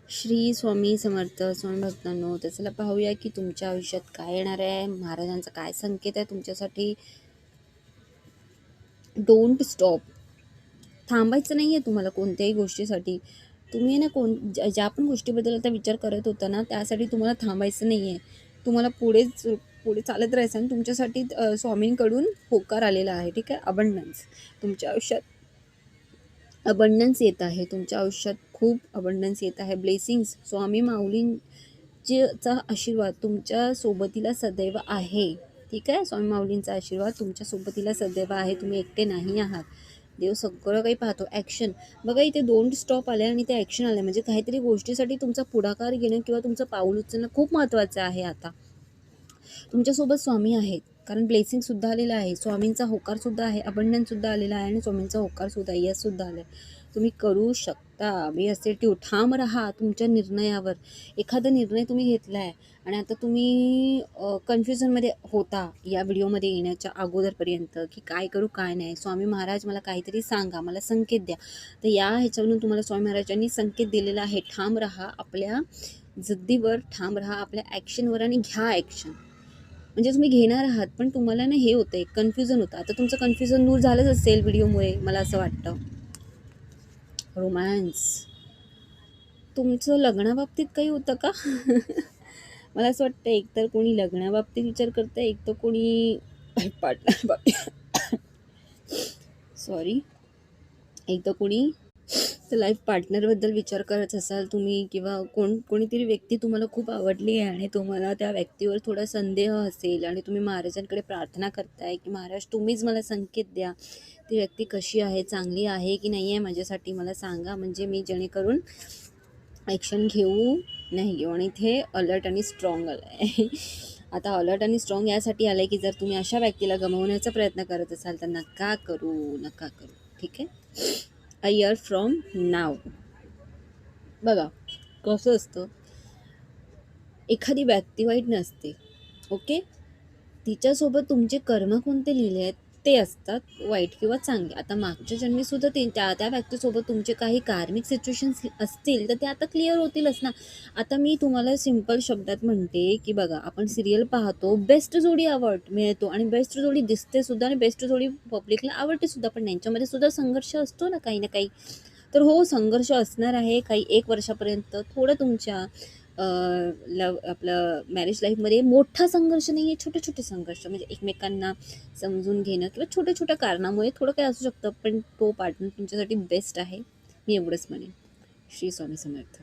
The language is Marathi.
श्री स्वामी समर्थ स्वामी भक्तांनो, तर चला पाहूया की तुमच्या आयुष्यात काय येणार आहे, महाराजांचा काय संकेत आहे तुमच्यासाठी. Don't stop. थांबायचं नाही आहे तुम्हाला कोणत्याही गोष्टीसाठी. तुम्ही ना ज्या पण गोष्टीबद्दल आता विचार करत होता ना, त्यासाठी तुम्हाला थांबायचं नाही आहे. तुम्हाला पुढे चालत राहायचं आणि तुमच्यासाठी स्वामींकडून होकार आलेला आहे. ठीक आहे. अबंडन्स तुमच्या आयुष्यात, अबंडन्स येत आहे तुमच्या आयुष्यात, खूप अबंडन्स येत आहे. ब्लेसिंग्स, स्वामी माऊलींचा आशीर्वाद तुमच्या सोबतीला सदैव आहे. ठीक आहे. स्वामी माऊलींचा आशीर्वाद तुमच्या सोबतीला सदैव आहे. तुम्ही एकटे नाही आहात. देव सगळं काही पाहतो. ॲक्शन बघा, इथे डोंट स्टॉप आले आणि ते ॲक्शन आले, म्हणजे काहीतरी गोष्टीसाठी तुमचा पुढाकार घेणं किंवा तुमचं पाऊल उचलणं खूप महत्त्वाचं आहे. आता तुमच्यासोबत स्वामी आहेत, कारण ब्लेसिंगसुद्धा आलेला आहे, स्वामींचा होकारसुद्धा आहे, अबंडन्ससुद्धा आलेला आहे आणि स्वामींचा होकारसुद्धा, यशसुद्धा आलं आहे. तुम्ही करू शकता. बी असर्टिव्ह, ठाम राहा तुमच्या निर्णयावर. एखादा निर्णय तुम्ही घेतला आहे आणि आता तुम्ही कन्फ्युजनमध्ये होता या व्हिडिओमध्ये येण्याच्या अगोदरपर्यंत, की काय करू काय नाही. स्वामी महाराज मला काहीतरी सांगा, मला संकेत द्या. तर या ह्याच्यावरून तुम्हाला स्वामी महाराजांनी संकेत दिलेला आहे. ठाम राहा, आपल्या जिद्दीवर ठाम राहा, आपल्या ॲक्शनवर, आणि घ्या ॲक्शन. म्हणजे तुम्ही घेणार आहात, पण तुम्हाला ना हे होतं आहे, कन्फ्युजन होतं. आता तुमचं कन्फ्युजन दूर झालंच असेल व्हिडिओमुळे, मला असं वाटतं. रोमॅन्स, तुमचं लग्नाबाबतीत काही होतं का? मला असं वाटतं एकतर कोणी लग्नाबाबतीत विचार करतं, एक तर कोणी पार्टनर बाबतीत, सॉरी, एक तर कोणी तर लाईफ पार्टनरबद्दल विचार करत असाल तुम्ही, किंवा कोणीतरी व्यक्ती तुम्हाला खूप आवडली आहे आणि तुम्हाला त्या व्यक्तीवर थोडा संदेह असेल आणि तुम्ही महाराजांकडे प्रार्थना करताय की महाराज तुम्हीच मला संकेत द्या, ती व्यक्ती कशी आहे, चांगली आहे की नाही आहे, माझ्यासाठी मला सांगा, म्हणजे मी जेणेकरून ॲक्शन घेऊ नाही घेऊ. आणि इथे अलर्ट आणि स्ट्रॉंग आलं आहे. आता अलर्ट आणि स्ट्रॉंग यासाठी आलं आहे की जर तुम्ही अशा व्यक्तीला गमावण्याचा प्रयत्न करत असाल तर नका करू. ठीक आहे. अ इयर फ्रॉम नाव. बघा कसं असतं, एखादी व्यक्ती वाईट नसते. ओके. तिच्यासोबत तुमचे कर्म कोणते लिहिले आहेत ते असतात, वाईट किंवा चांगले. आता मागच्या जन्मीसुद्धा त्या व्यक्तीसोबत तुमचे काही कार्मिक सिच्युएशन्स असतील तर ते आता क्लिअर होतीलच ना. आता मी तुम्हाला सिम्पल शब्दात म्हणते की बघा, आपण सिरियल पाहतो, बेस्ट जोडी मिळतो आणि बेस्ट जोडी दिसते सुद्धा आणि बेस्ट जोडी पब्लिकला आवडते सुद्धा, पण त्यांच्यामध्ये सुद्धा संघर्ष असतो ना काही ना काही. तर हो, संघर्ष असणार आहे काही 1 वर्षापर्यंत. थोडं तुमच्या आपलं मॅरेज लाईफमध्ये मोठा संघर्ष नाही आहे, छोटे-छोटे संघर्ष, म्हणजे एकमेकांना समजून घेणं किंवा छोट्या-छोट्या कारणामुळे थोडं काही असू शकतं, पण तो पार्टनर तुमच्यासाठी बेस्ट आहे. मी एवढंच म्हणेन. श्री स्वामी समर्थ.